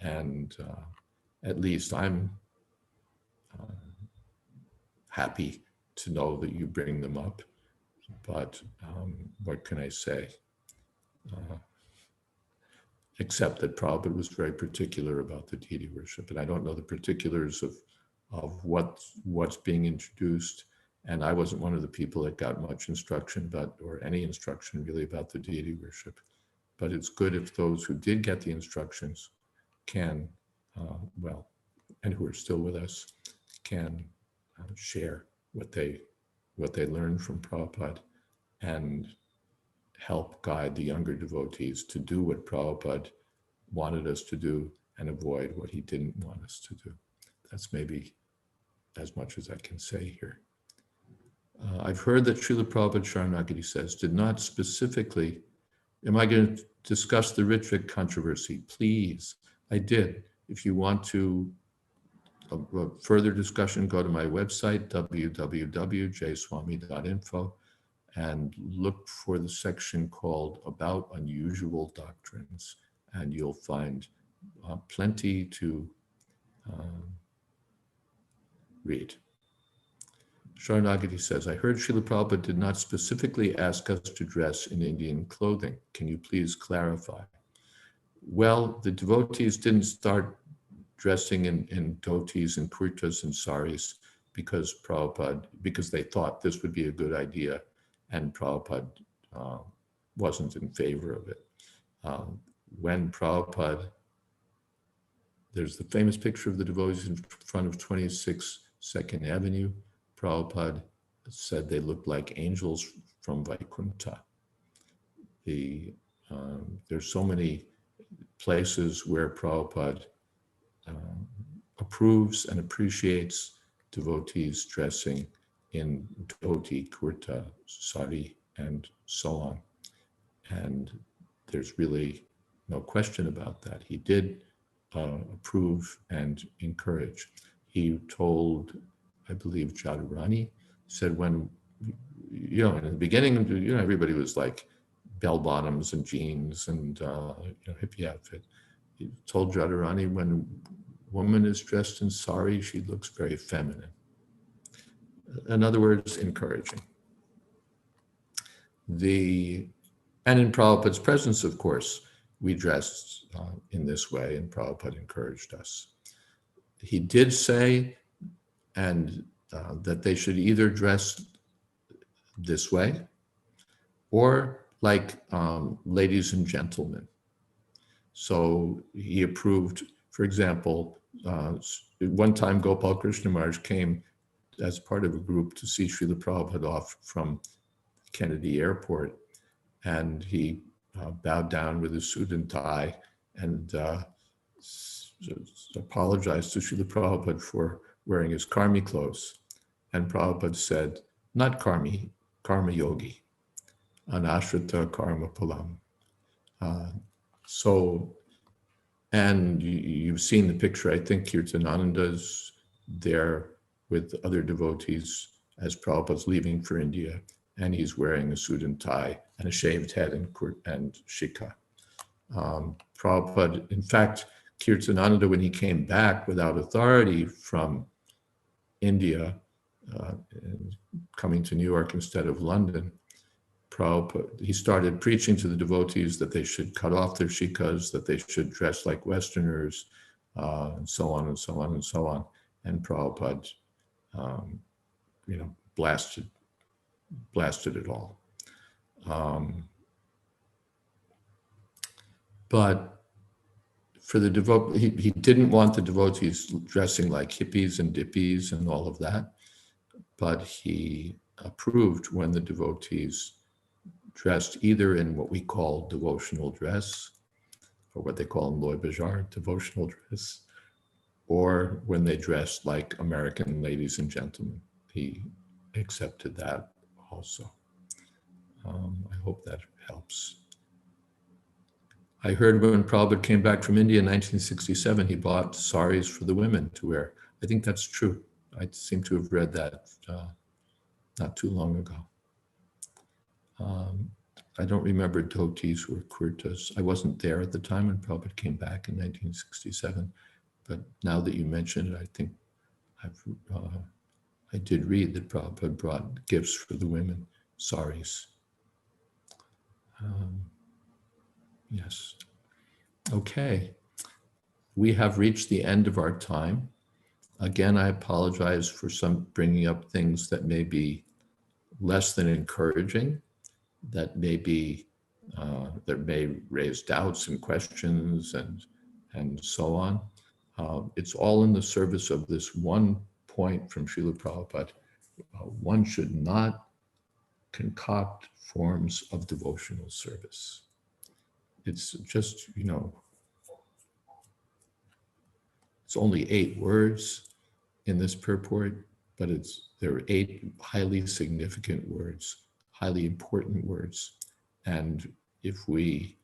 [SPEAKER 1] And at least I'm happy to know that you bring them up, but what can I say? Except that Prabhupada was very particular about the deity worship, and I don't know the particulars of what's being introduced, and I wasn't one of the people that got much instruction about, or any instruction really, about the deity worship. But it's good if those who did get the instructions can, and who are still with us, can share what they learned from Prabhupada and help guide the younger devotees to do what Prabhupada wanted us to do and avoid what he didn't want us to do. That's maybe as much as I can say here. I've heard that Srila Prabhupada, Sharanagati says, did not specifically, am I going to discuss the Ritvik controversy? Please, I did. If you want to a further discussion, go to my website, www.jswami.info, and look for the section called About Unusual Doctrines, and you'll find plenty to read. Sharanagati says, I heard Srila Prabhupada did not specifically ask us to dress in Indian clothing. Can you please clarify? Well, the devotees didn't start dressing in dhotis and kurtas and saris because they thought this would be a good idea, and Prabhupada wasn't in favor of it. When Prabhupada, there's the famous picture of the devotees in front of 26 2nd Avenue. Prabhupada said they looked like angels from Vaikuntha. There's so many places where Prabhupada approves and appreciates devotees dressing in dhoti, kurta, sari, and so on. And there's really no question about that. He did approve and encourage. He told, I believe, Jadurani, said when, in the beginning, everybody was like bell bottoms and jeans and hippie outfit. He told Jadurani, when a woman is dressed in sari, she looks very feminine. In other words, encouraging. And in Prabhupada's presence, of course, we dressed in this way, and Prabhupada encouraged us. He did say that they should either dress this way or like ladies and gentlemen. So he approved, for example, one time Gopal Krishna Maharaj came as part of a group to see Srila Prabhupada off from Kennedy Airport, and he bowed down with his suit and tie and apologized to Srila Prabhupada for wearing his karmi clothes. And Prabhupada said, not karmi, karma yogi, anashrita karma palam. And you've seen the picture, I think Kirtanananda's there with other devotees as Prabhupada's leaving for India, and he's wearing a suit and tie and a shaved head and shikha. Prabhupada, in fact, Kirtanananda, when he came back without authority from India, coming to New York instead of London, Prabhupada, he started preaching to the devotees that they should cut off their shikhas, that they should dress like Westerners, and so on and so on and so on. And Prabhupada, blasted it all. But for the he didn't want the devotees dressing like hippies and dippies and all of that, but he approved when the devotees dressed either in what we call devotional dress, or what they call in Loy Bajar, devotional dress, or when they dressed like American ladies and gentlemen. He accepted that also. I hope that helps. I heard when Prabhupada came back from India in 1967, he bought saris for the women to wear. I think that's true. I seem to have read that not too long ago. I don't remember dhotis or kurtas. I wasn't there at the time when Prabhupada came back in 1967, but now that you mention it, I think I did read that Prabhupada brought gifts for the women, saris. Yes. Okay. We have reached the end of our time. Again, I apologize for bringing up things that may be less than encouraging, that may raise doubts and questions and so on. It's all in the service of this one point from Srila Prabhupada. One should not concoct forms of devotional service. It's just, it's only 8 words in this purport, but there are 8 highly significant words, highly important words. And if we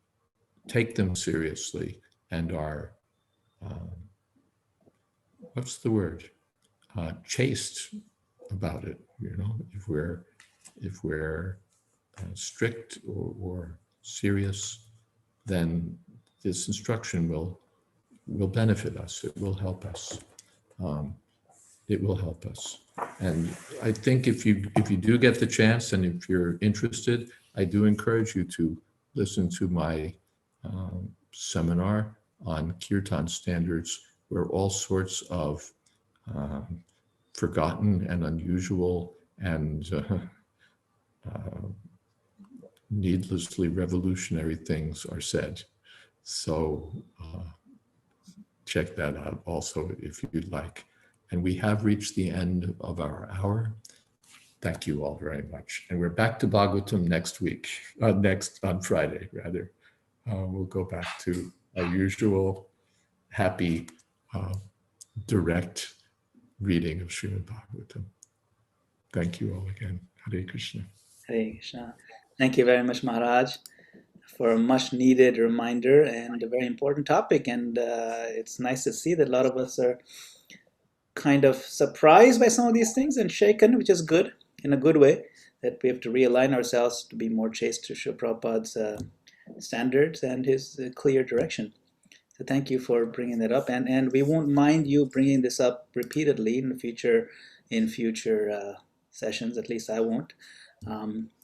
[SPEAKER 1] take them seriously and are, what's the word? Chaste about it, if we're strict or serious, then this instruction will benefit us. It will help us. It will help us. And I think if you do get the chance, and if you're interested, I do encourage you to listen to my seminar on kirtan standards, where all sorts of forgotten and unusual and needlessly revolutionary things are said. So check that out also if you'd like. And we have reached the end of our hour. Thank you all very much. And we're back to Bhagavatam next week, on Friday, rather. We'll go back to our usual happy, direct reading of Srimad Bhagavatam. Thank you all again. Hare Krishna.
[SPEAKER 2] Hare Krishna. Thank you very much, Maharaj, for a much needed reminder and a very important topic. And it's nice to see that a lot of us are kind of surprised by some of these things and shaken, which is good, in a good way, that we have to realign ourselves to be more chaste to Srila Prabhupada's standards and his clear direction. So thank you for bringing that up. And we won't mind you bringing this up repeatedly in future sessions. At least I won't.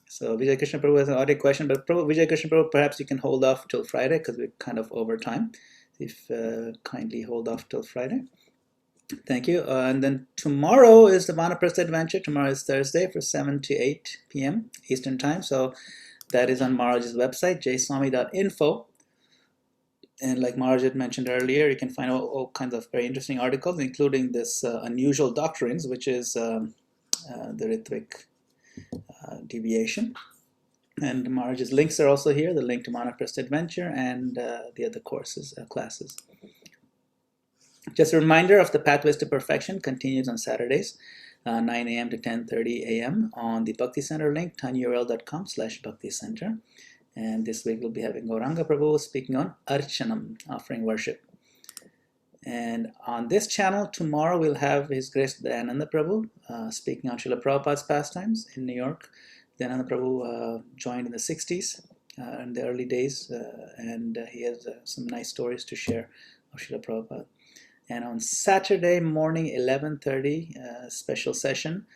[SPEAKER 2] So Vijay Krishna Prabhu has an audio question, but Vijay Krishna Prabhu, perhaps you can hold off till Friday because we're kind of over time. If kindly hold off till Friday. Thank you. And then tomorrow is the Vanaprastha Adventure. Tomorrow is Thursday for 7 to 8 p.m. Eastern Time. So that is on Maharaj's website, jswami.info. And like Maharaj had mentioned earlier, you can find all kinds of very interesting articles, including this Unusual Doctrines, which is the Ritwik deviation. And Maharaj's links are also here, the link to Vanaprastha Adventure and the other courses, classes. Just a reminder of the Pathways to Perfection continues on Saturdays, 9 a.m. to 10:30 a.m. on the Bhakti Center link, tinyurl.com/Bhakti Center. And this week we'll be having Gauranga Prabhu speaking on Archanam, offering worship. And on this channel, tomorrow we'll have His Grace Dayananda Prabhu speaking on Srila Prabhupada's pastimes in New York. Dayananda Prabhu joined in the 60s, in the early days, and he has some nice stories to share of Srila Prabhupada. And on Saturday morning, 11:30, special session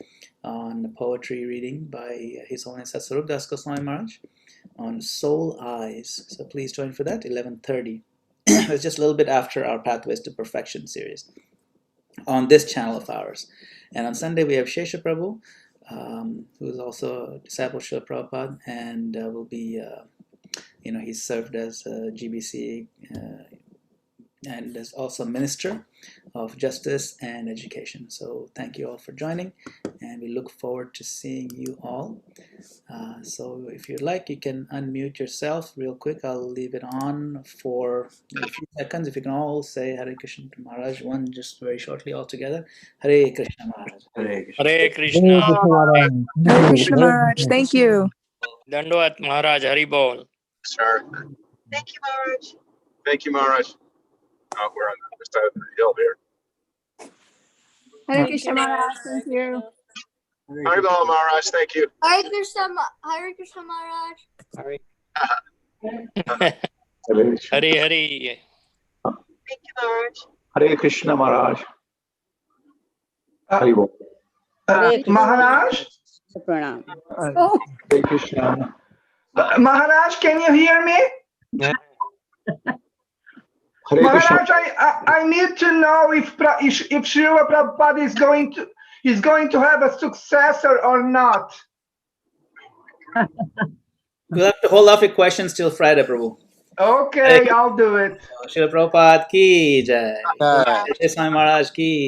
[SPEAKER 2] on poetry reading by His Holiness Satsvarup Das Goswami Maharaj on Soul Eyes. So please join for that, 11:30. It's just a little bit after our Pathways to Perfection series on this channel of ours. And on Sunday, we have Shesha Prabhu, who is also a disciple of Srila Prabhupada, and will be, he's served as GBC and is also Minister of Justice and Education. So thank you all for joining, and we look forward to seeing you all. So if you'd like, you can unmute yourself real quick. I'll leave it on for a few seconds. If you can all say Hare Krishna to Maharaj, one just very shortly all together. Hare Krishna Maharaj.
[SPEAKER 5] Hare Krishna.
[SPEAKER 6] Hare Krishna.
[SPEAKER 7] Hare Krishna Maharaj, thank you.
[SPEAKER 6] Dandavat Maharaj, Hari Bol.
[SPEAKER 8] Sir. Thank you, Maharaj. Thank you, Maharaj. We're on the other side of the hill here.
[SPEAKER 7] Hare Krishna Maharaj, thank you.
[SPEAKER 8] Haribol Maharaj, thank you.
[SPEAKER 9] Hare Krishna Maharaj.
[SPEAKER 6] Hari Hari.
[SPEAKER 9] Thank you, Maharaj.
[SPEAKER 5] Hare Krishna Maharaj. Hari Bol.
[SPEAKER 10] Maharaj?
[SPEAKER 7] Pranam.
[SPEAKER 5] Hare Krishna.
[SPEAKER 10] Maharaj, can you hear me?
[SPEAKER 5] Hare Krishna.
[SPEAKER 10] Maharaj, I need to know if Srila Prabhupada is going to have a successor or not.
[SPEAKER 2] We'll have to hold off your questions till Friday, Prabhu.
[SPEAKER 10] Okay, I'll do it.
[SPEAKER 2] Srila Prabhupada ki jai. Jai Swami Maharaj ki